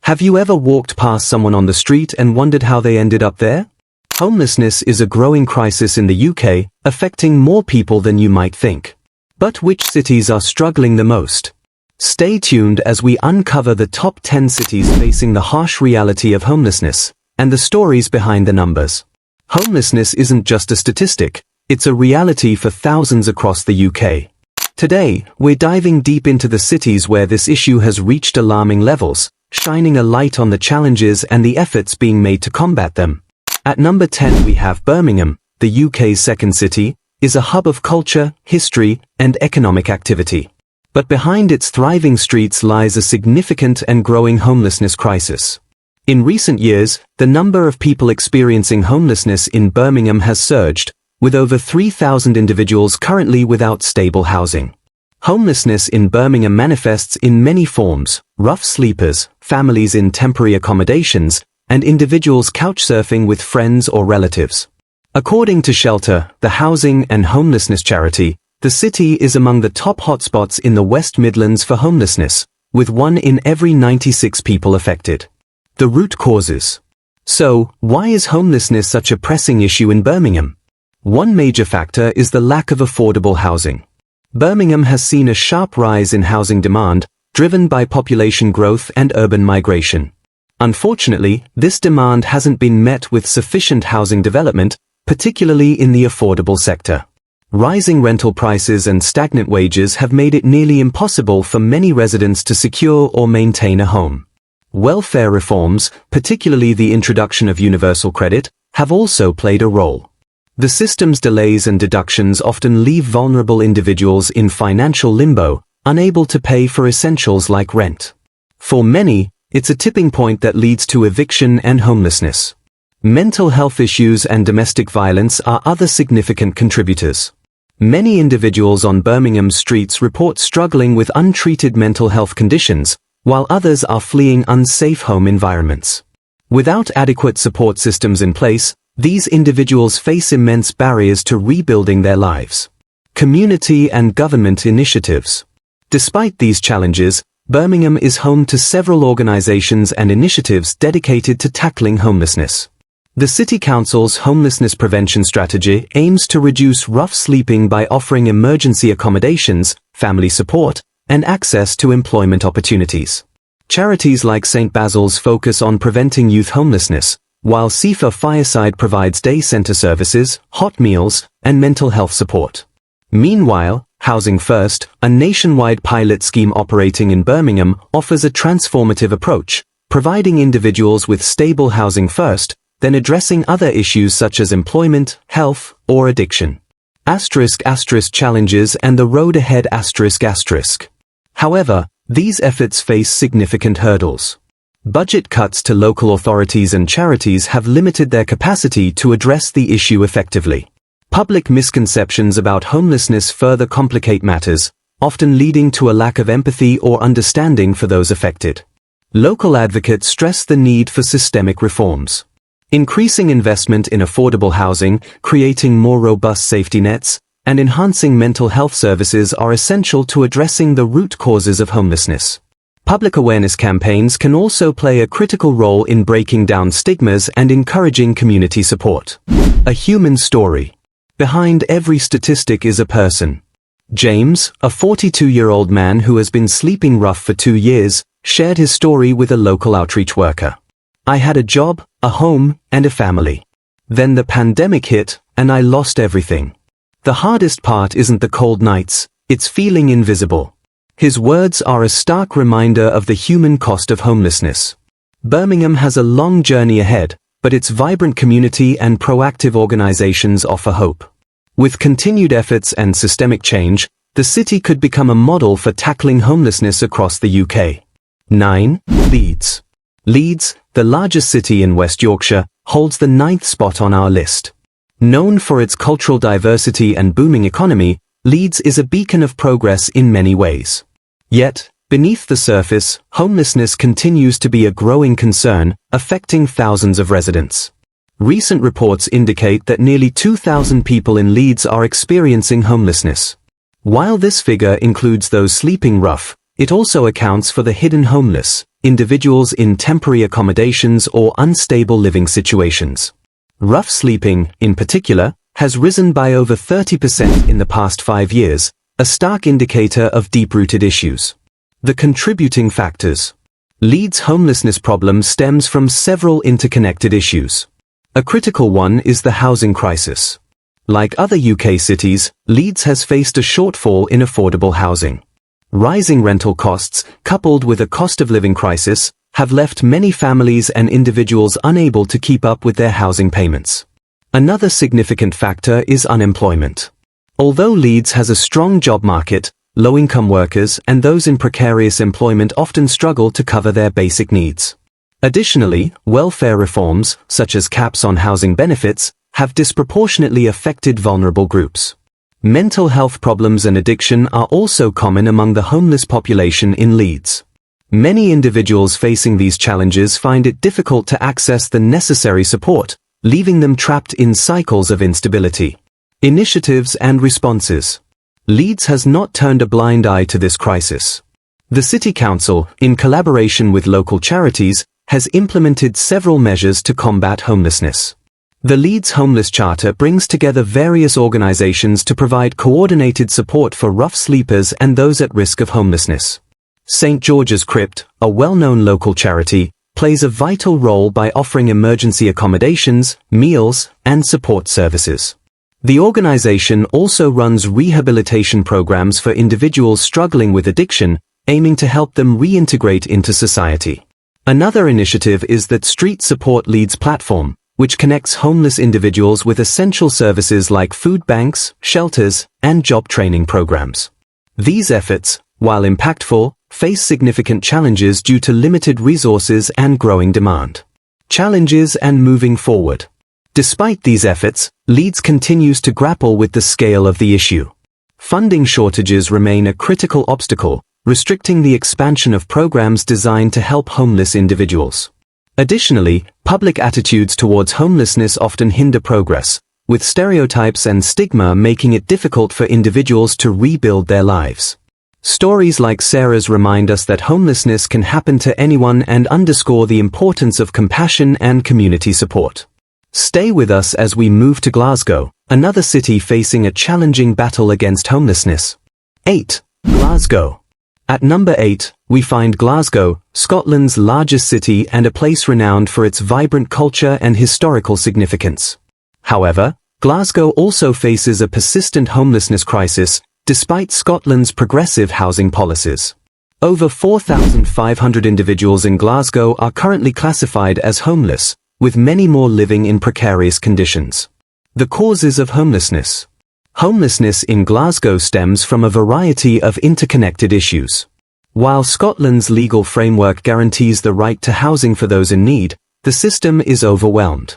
Have you ever walked past someone on the street and wondered how they ended up there? Homelessness is a growing crisis in the UK, affecting more people than you might think. But which cities are struggling the most? Stay tuned as we uncover the top 10 cities facing the harsh reality of homelessness, and the stories behind the numbers. Homelessness isn't just a statistic, it's a reality for thousands across the UK. Today, we're diving deep into the cities where this issue has reached alarming levels, shining a light on the challenges and the efforts being made to combat them. At number 10 we have Birmingham, the UK's second city, is a hub of culture, history, and economic activity. But behind its thriving streets lies a significant and growing homelessness crisis. In recent years, the number of people experiencing homelessness in Birmingham has surged, with over 3,000 individuals currently without stable housing. Homelessness in Birmingham manifests in many forms: rough sleepers, families in temporary accommodations, and individuals couchsurfing with friends or relatives. According to Shelter, the housing and homelessness charity, the city is among the top hotspots in the West Midlands for homelessness, with 1 in every 96 people affected. The root causes. So, why is homelessness such a pressing issue in Birmingham? One major factor is the lack of affordable housing. Birmingham has seen a sharp rise in housing demand, driven by population growth and urban migration. Unfortunately, this demand hasn't been met with sufficient housing development, particularly in the affordable sector. Rising rental prices and stagnant wages have made it nearly impossible for many residents to secure or maintain a home. Welfare reforms, particularly the introduction of universal credit, have also played a role. The system's delays and deductions often leave vulnerable individuals in financial limbo, unable to pay for essentials like rent. For many, it's a tipping point that leads to eviction and homelessness. Mental health issues and domestic violence are other significant contributors. Many individuals on Birmingham's streets report struggling with untreated mental health conditions, while others are fleeing unsafe home environments. Without adequate support systems in place, these individuals face immense barriers to rebuilding their lives. Community and government initiatives. Despite these challenges, Birmingham is home to several organizations and initiatives dedicated to tackling homelessness. The City Council's homelessness prevention strategy aims to reduce rough sleeping by offering emergency accommodations, family support, and access to employment opportunities. Charities like St. Basil's focus on preventing youth homelessness, while Sifa Fireside provides day center services, hot meals, and mental health support. Meanwhile, Housing First, a nationwide pilot scheme operating in Birmingham, offers a transformative approach, providing individuals with stable housing first, then addressing other issues such as employment, health, or addiction. *** challenges and the road ahead ***. However, these efforts face significant hurdles. Budget cuts to local authorities and charities have limited their capacity to address the issue effectively. Public misconceptions about homelessness further complicate matters, often leading to a lack of empathy or understanding for those affected. Local advocates stress the need for systemic reforms. Increasing investment in affordable housing, creating more robust safety nets, and enhancing mental health services are essential to addressing the root causes of homelessness. Public awareness campaigns can also play a critical role in breaking down stigmas and encouraging community support. A human story. Behind every statistic is a person. James, a 42-year-old man who has been sleeping rough for 2 years, shared his story with a local outreach worker. "I had a job, a home, and a family. Then the pandemic hit, and I lost everything. The hardest part isn't the cold nights, it's feeling invisible." His words are a stark reminder of the human cost of homelessness. Birmingham has a long journey ahead, but its vibrant community and proactive organizations offer hope. With continued efforts and systemic change, the city could become a model for tackling homelessness across the UK. 9. Leeds. Leeds, the largest city in West Yorkshire, holds the 9th spot on our list. Known for its cultural diversity and booming economy, Leeds is a beacon of progress in many ways. Yet, beneath the surface, homelessness continues to be a growing concern, affecting thousands of residents. Recent reports indicate that nearly 2,000 people in Leeds are experiencing homelessness. While this figure includes those sleeping rough, it also accounts for the hidden homeless, individuals in temporary accommodations or unstable living situations. Rough sleeping, in particular, has risen by over 30% in the past 5 years, a stark indicator of deep-rooted issues. The contributing factors. Leeds' homelessness problem stems from several interconnected issues. A critical one is the housing crisis. Like other UK cities, Leeds has faced a shortfall in affordable housing. Rising rental costs, coupled with a cost of living crisis, have left many families and individuals unable to keep up with their housing payments. Another significant factor is unemployment. Although Leeds has a strong job market, low-income workers and those in precarious employment often struggle to cover their basic needs. Additionally, welfare reforms, such as caps on housing benefits, have disproportionately affected vulnerable groups. Mental health problems and addiction are also common among the homeless population in Leeds. Many individuals facing these challenges find it difficult to access the necessary support, leaving them trapped in cycles of instability. Initiatives and responses. Leeds has not turned a blind eye to this crisis. The City Council, in collaboration with local charities, has implemented several measures to combat homelessness. The Leeds Homeless Charter brings together various organisations to provide coordinated support for rough sleepers and those at risk of homelessness. St George's Crypt, a well-known local charity, plays a vital role by offering emergency accommodations, meals, and support services. The organisation also runs rehabilitation programs for individuals struggling with addiction, aiming to help them reintegrate into society. Another initiative is the Street Support Leeds platform, which connects homeless individuals with essential services like food banks, shelters, and job training programs. These efforts, while impactful, face significant challenges due to limited resources and growing demand. Challenges and moving forward. Despite these efforts, Leeds continues to grapple with the scale of the issue. Funding shortages remain a critical obstacle, restricting the expansion of programs designed to help homeless individuals. Additionally, public attitudes towards homelessness often hinder progress, with stereotypes and stigma making it difficult for individuals to rebuild their lives. Stories like Sarah's remind us that homelessness can happen to anyone and underscore the importance of compassion and community support. Stay with us as we move to Glasgow, another city facing a challenging battle against homelessness. 8. Glasgow. At number 8, we find Glasgow, Scotland's largest city and a place renowned for its vibrant culture and historical significance. However, Glasgow also faces a persistent homelessness crisis, despite Scotland's progressive housing policies. Over 4,500 individuals in Glasgow are currently classified as homeless, with many more living in precarious conditions. The causes of homelessness. Homelessness in Glasgow stems from a variety of interconnected issues. While Scotland's legal framework guarantees the right to housing for those in need, the system is overwhelmed.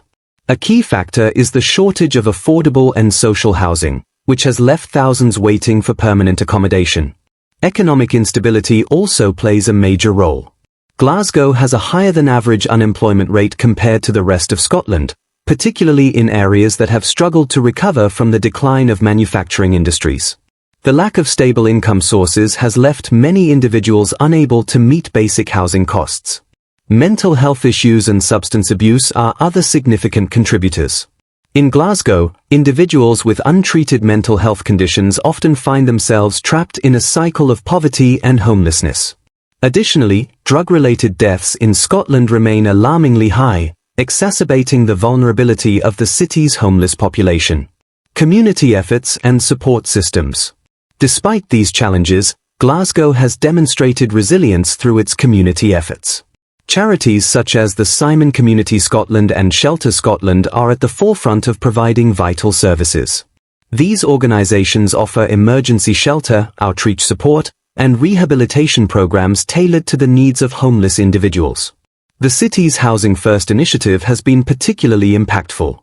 A key factor is the shortage of affordable and social housing, which has left thousands waiting for permanent accommodation. Economic instability also plays a major role. Glasgow has a higher-than-average unemployment rate compared to the rest of Scotland, particularly in areas that have struggled to recover from the decline of manufacturing industries. The lack of stable income sources has left many individuals unable to meet basic housing costs. Mental health issues and substance abuse are other significant contributors. In Glasgow, individuals with untreated mental health conditions often find themselves trapped in a cycle of poverty and homelessness. Additionally, drug-related deaths in Scotland remain alarmingly high, exacerbating the vulnerability of the city's homeless population. Community efforts and support systems. Despite these challenges, Glasgow has demonstrated resilience through its community efforts. Charities such as the Simon Community Scotland and Shelter Scotland are at the forefront of providing vital services. These organisations offer emergency shelter, outreach support, and rehabilitation programs tailored to the needs of homeless individuals. The city's Housing First initiative has been particularly impactful.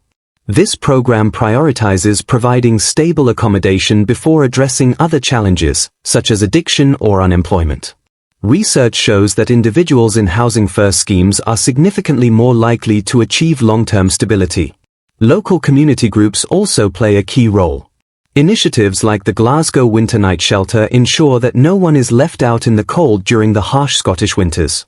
This program prioritizes providing stable accommodation before addressing other challenges, such as addiction or unemployment. Research shows that individuals in Housing First schemes are significantly more likely to achieve long-term stability. Local community groups also play a key role. Initiatives like the Glasgow Winter Night Shelter ensure that no one is left out in the cold during the harsh Scottish winters.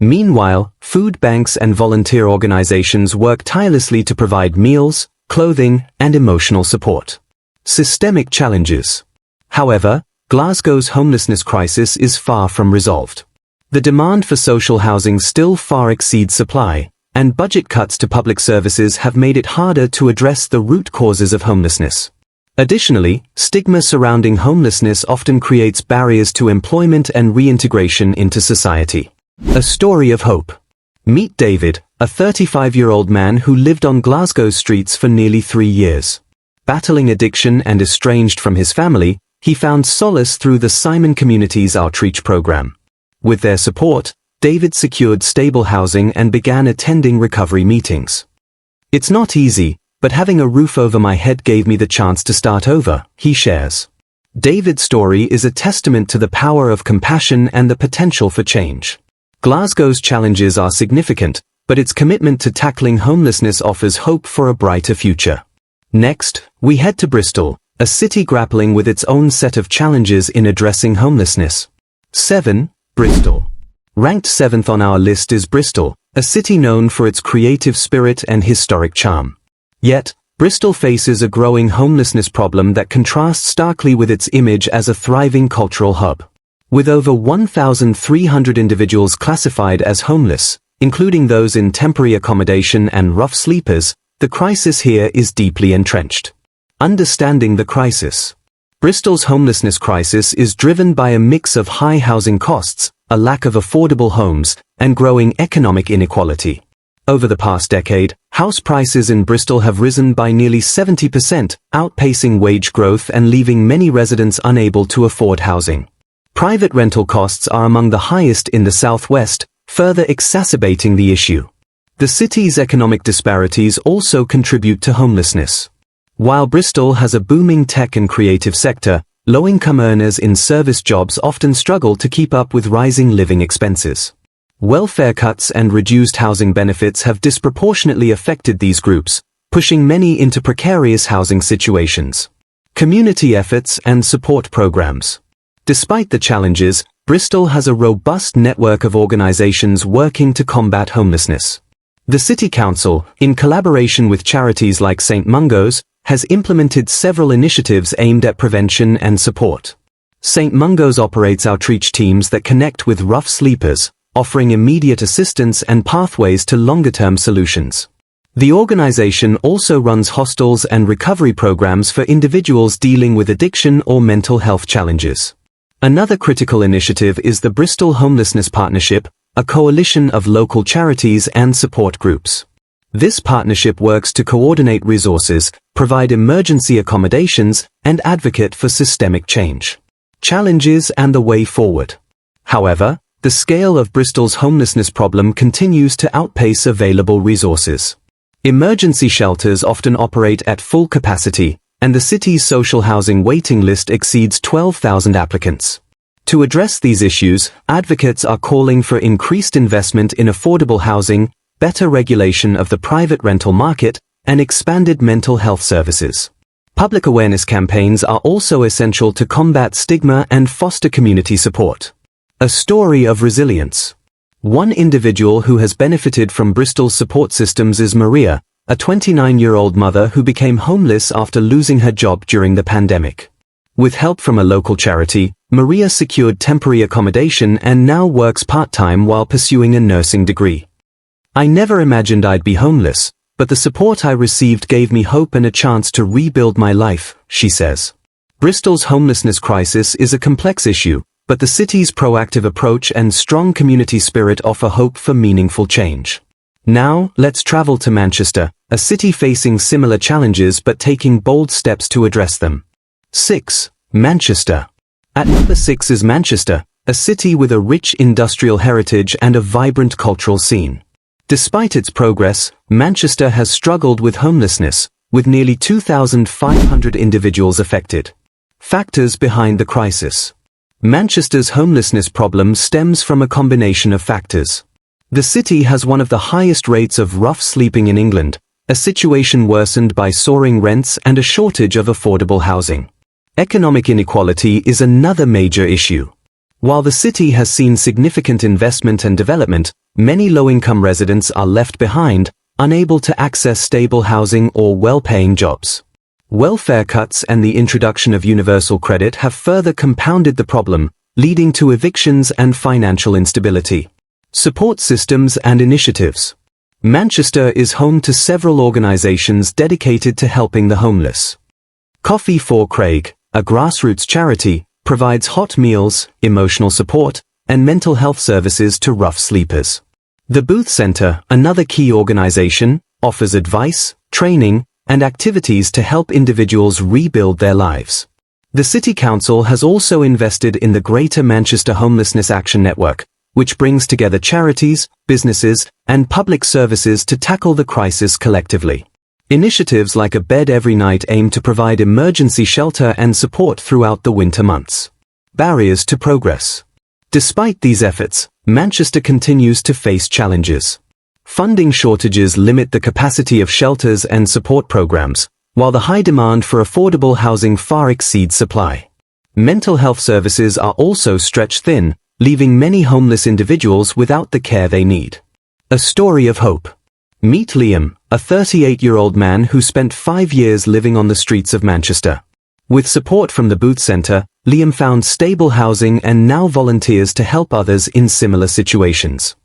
Meanwhile, food banks and volunteer organizations work tirelessly to provide meals, clothing, and emotional support. Systemic challenges. However, Glasgow's homelessness crisis is far from resolved. The demand for social housing still far exceeds supply, and budget cuts to public services have made it harder to address the root causes of homelessness. Additionally, stigma surrounding homelessness often creates barriers to employment and reintegration into society. A story of hope. Meet David, a 35-year-old man who lived on Glasgow's streets for nearly 3 years. Battling addiction and estranged from his family, he found solace through the Simon Community's outreach program. With their support, David secured stable housing and began attending recovery meetings. "It's not easy, but having a roof over my head gave me the chance to start over," he shares. David's story is a testament to the power of compassion and the potential for change. Glasgow's challenges are significant, but its commitment to tackling homelessness offers hope for a brighter future. Next, we head to Bristol, a city grappling with its own set of challenges in addressing homelessness. 7. Bristol. Ranked 7th on our list is Bristol, a city known for its creative spirit and historic charm. Yet, Bristol faces a growing homelessness problem that contrasts starkly with its image as a thriving cultural hub. With over 1,300 individuals classified as homeless, including those in temporary accommodation and rough sleepers, the crisis here is deeply entrenched. Understanding the crisis. Bristol's homelessness crisis is driven by a mix of high housing costs, a lack of affordable homes, and growing economic inequality. Over the past decade, house prices in Bristol have risen by nearly 70%, outpacing wage growth and leaving many residents unable to afford housing. Private rental costs are among the highest in the southwest, further exacerbating the issue. The city's economic disparities also contribute to homelessness. While Bristol has a booming tech and creative sector, low-income earners in service jobs often struggle to keep up with rising living expenses. Welfare cuts and reduced housing benefits have disproportionately affected these groups, pushing many into precarious housing situations. Community efforts and support programs. Despite the challenges, Bristol has a robust network of organizations working to combat homelessness. The City Council, in collaboration with charities like St. Mungo's, has implemented several initiatives aimed at prevention and support. St. Mungo's operates outreach teams that connect with rough sleepers, offering immediate assistance and pathways to longer-term solutions. The organization also runs hostels and recovery programs for individuals dealing with addiction or mental health challenges. Another critical initiative is the Bristol Homelessness Partnership, a coalition of local charities and support groups. This partnership works to coordinate resources, provide emergency accommodations, and advocate for systemic change. Challenges and the way forward. However, the scale of Bristol's homelessness problem continues to outpace available resources. Emergency shelters often operate at full capacity, and the city's social housing waiting list exceeds 12,000 applicants. To address these issues, advocates are calling for increased investment in affordable housing, better regulation of the private rental market, and expanded mental health services. Public awareness campaigns are also essential to combat stigma and foster community support. A story of resilience. One individual who has benefited from Bristol's support systems is Maria, a 29-year-old mother who became homeless after losing her job during the pandemic. With help from a local charity, Maria secured temporary accommodation and now works part-time while pursuing a nursing degree. "I never imagined I'd be homeless, but the support I received gave me hope and a chance to rebuild my life," she says. Bristol's homelessness crisis is a complex issue, but the city's proactive approach and strong community spirit offer hope for meaningful change. Now, let's travel to Manchester, a city facing similar challenges but taking bold steps to address them. 6. Manchester. At number 6 is Manchester, a city with a rich industrial heritage and a vibrant cultural scene. Despite its progress, Manchester has struggled with homelessness, with nearly 2,500 individuals affected. Factors behind the crisis. Manchester's homelessness problem stems from a combination of factors. The city has one of the highest rates of rough sleeping in England, a situation worsened by soaring rents and a shortage of affordable housing. Economic inequality is another major issue. While the city has seen significant investment and development, Many low-income residents are left behind, unable to access stable housing or well-paying jobs. Welfare cuts and the introduction of universal credit have further compounded the problem, leading to evictions and financial instability. Support systems and initiatives. Manchester is home to several organizations dedicated to helping the homeless. Coffee for Craig, a grassroots charity, provides hot meals, emotional support, and mental health services to rough sleepers. The Booth Centre, another key organization, offers advice, training, and activities to help individuals rebuild their lives. The City Council has also invested in the Greater Manchester Homelessness Action Network, which brings together charities, businesses, and public services to tackle the crisis collectively. Initiatives like a bed every night aim to provide emergency shelter and support throughout the winter months. Barriers to progress. Despite these efforts, Manchester continues to face challenges. Funding shortages limit the capacity of shelters and support programs, while the high demand for affordable housing far exceeds supply. Mental health services are also stretched thin, leaving many homeless individuals without the care they need. A story of hope. Meet Liam, a 38-year-old man who spent 5 years living on the streets of Manchester. With support from the Booth Centre, Liam found stable housing and now volunteers to help others in similar situations.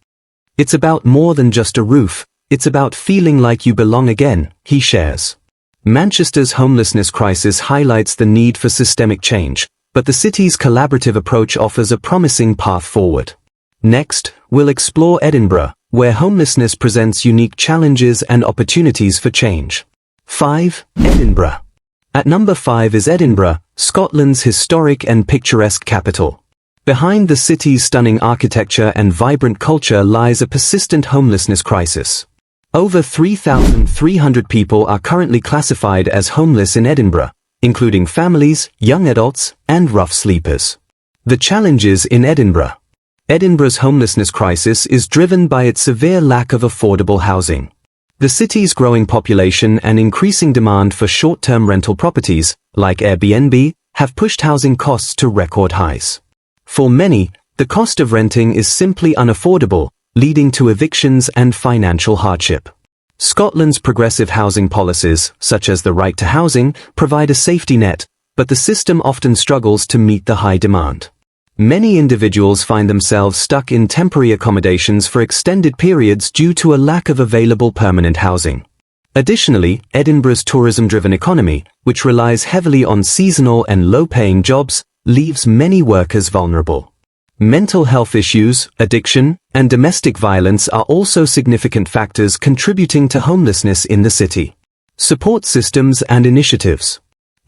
It's about more than just a roof, it's about feeling like you belong again, he shares. Manchester's homelessness crisis highlights the need for systemic change, but the city's collaborative approach offers a promising path forward. Next, we'll explore Edinburgh, where homelessness presents unique challenges and opportunities for change. 5. Edinburgh. At number 5 is Edinburgh, Scotland's historic and picturesque capital. Behind the city's stunning architecture and vibrant culture lies a persistent homelessness crisis. Over 3,300 people are currently classified as homeless in Edinburgh, including families, young adults, and rough sleepers. The challenges in Edinburgh. Edinburgh's homelessness crisis is driven by its severe lack of affordable housing. The city's growing population and increasing demand for short-term rental properties, like Airbnb, have pushed housing costs to record highs. For many, the cost of renting is simply unaffordable, leading to evictions and financial hardship. Scotland's progressive housing policies, such as the right to housing, provide a safety net, but the system often struggles to meet the high demand. Many individuals find themselves stuck in temporary accommodations for extended periods due to a lack of available permanent housing. Additionally, Edinburgh's tourism-driven economy, which relies heavily on seasonal and low-paying jobs, leaves many workers vulnerable. Mental health issues, addiction, and domestic violence are also significant factors contributing to homelessness in the city. Support systems and initiatives.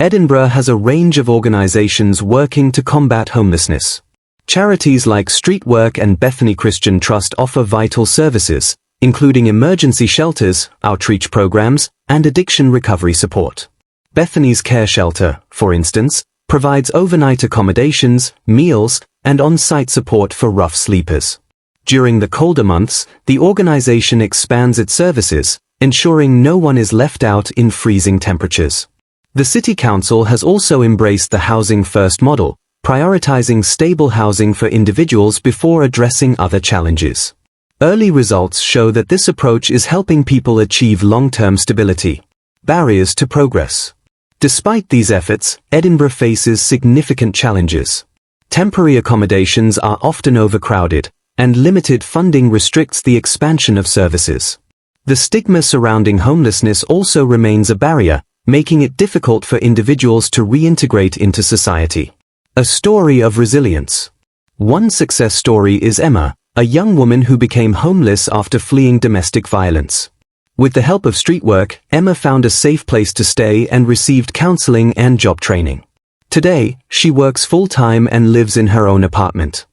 Edinburgh has a range of organizations working to combat homelessness. Charities like Street Work and Bethany Christian Trust offer vital services, including emergency shelters, outreach programs, and addiction recovery support. Bethany's Care Shelter, for instance, provides overnight accommodations, meals, and on-site support for rough sleepers. During the colder months, the organization expands its services, ensuring no one is left out in freezing temperatures. The City Council has also embraced the Housing First model, prioritizing stable housing for individuals before addressing other challenges. Early results show that this approach is helping people achieve long-term stability. Barriers to progress. Despite these efforts, Edinburgh faces significant challenges. Temporary accommodations are often overcrowded, and limited funding restricts the expansion of services. The stigma surrounding homelessness also remains a barrier, making it difficult for individuals to reintegrate into society. A story of resilience. One success story is Emma, a young woman who became homeless after fleeing domestic violence. With the help of street work, Emma found a safe place to stay and received counseling and job training. Today, she works full-time and lives in her own apartment.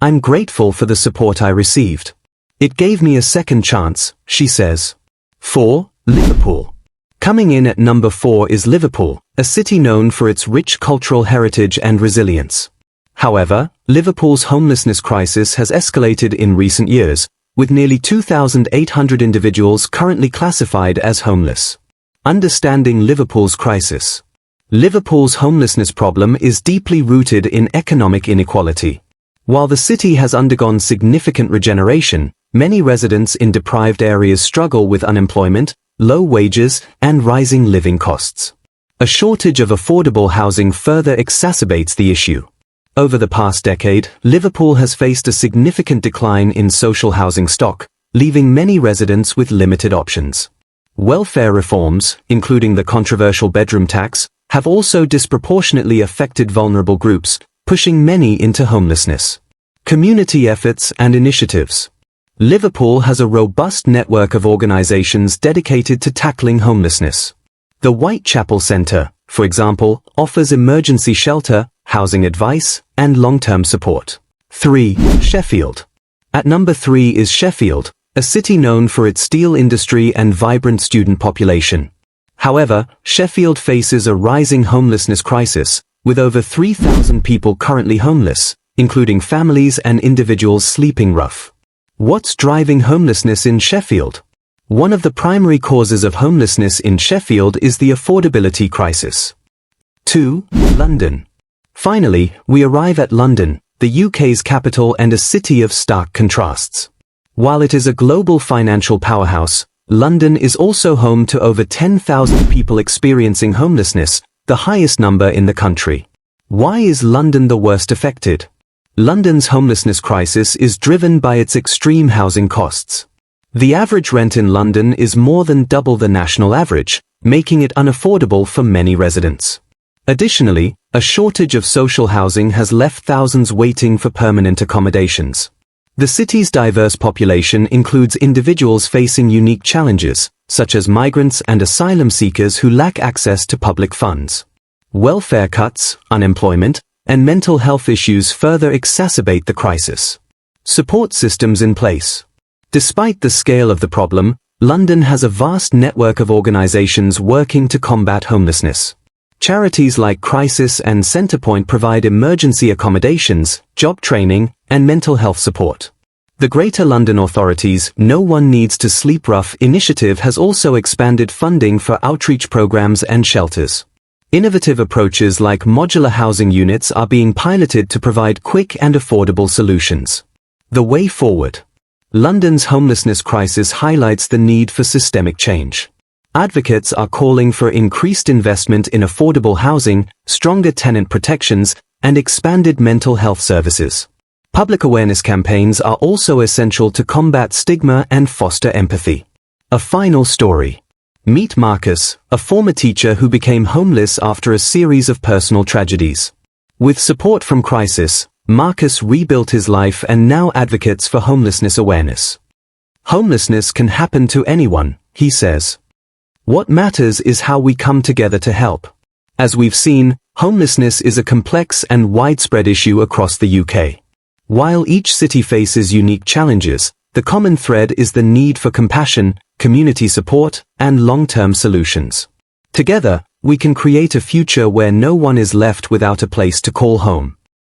I'm grateful for the support I received. It gave me a second chance, she says. 4. Liverpool. Coming in at number 4 is Liverpool, a city known for its rich cultural heritage and resilience. However, Liverpool's homelessness crisis has escalated in recent years, with nearly 2,800 individuals currently classified as homeless. Understanding Liverpool's crisis. Liverpool's homelessness problem is deeply rooted in economic inequality. While the city has undergone significant regeneration, Many residents in deprived areas struggle with unemployment, low wages, and rising living costs. A shortage of affordable housing further exacerbates the issue. Over the past decade, Liverpool has faced a significant decline in social housing stock, leaving many residents with limited options. Welfare reforms, including the controversial bedroom tax, have also disproportionately affected vulnerable groups, pushing many into homelessness. Community efforts and initiatives. Liverpool has a robust network of organizations dedicated to tackling homelessness. The Whitechapel Centre, for example, offers emergency shelter, housing advice, and long-term support. 3. Sheffield. At number 3 is Sheffield, a city known for its steel industry and vibrant student population. However, Sheffield faces a rising homelessness crisis, with over 3,000 people currently homeless, including families and individuals sleeping rough. What's driving homelessness in Sheffield? One of the primary causes of homelessness in Sheffield is the affordability crisis. 2. London. Finally, we arrive at London, the UK's capital and a city of stark contrasts. While it is a global financial powerhouse, London is also home to over 10,000 people experiencing homelessness, the highest number in the country. Why is London the worst affected? London's homelessness crisis is driven by its extreme housing costs. The average rent in London is more than double the national average, making it unaffordable for many residents. Additionally, a shortage of social housing has left thousands waiting for permanent accommodations. The city's diverse population includes individuals facing unique challenges, such as migrants and asylum seekers who lack access to public funds. Welfare cuts, unemployment, and mental health issues further exacerbate the crisis. Support systems in place. Despite the scale of the problem, London has a vast network of organizations working to combat homelessness. Charities like Crisis and Centrepoint provide emergency accommodations, job training, and mental health support. The Greater London Authority's No One Needs to Sleep Rough initiative has also expanded funding for outreach programs and shelters. Innovative approaches like modular housing units are being piloted to provide quick and affordable solutions. The way forward. London's homelessness crisis highlights the need for systemic change. Advocates are calling for increased investment in affordable housing, stronger tenant protections, and expanded mental health services. Public awareness campaigns are also essential to combat stigma and foster empathy. A final story. Meet Marcus, a former teacher who became homeless after a series of personal tragedies. With support from Crisis, Marcus rebuilt his life and now advocates for homelessness awareness. Homelessness can happen to anyone, he says. What matters is how we come together to help. As we've seen, homelessness is a complex and widespread issue across the UK. While each city faces unique challenges, the common thread is the need for compassion, community support, and long-term solutions. Together, we can create a future where no one is left without a place to call home.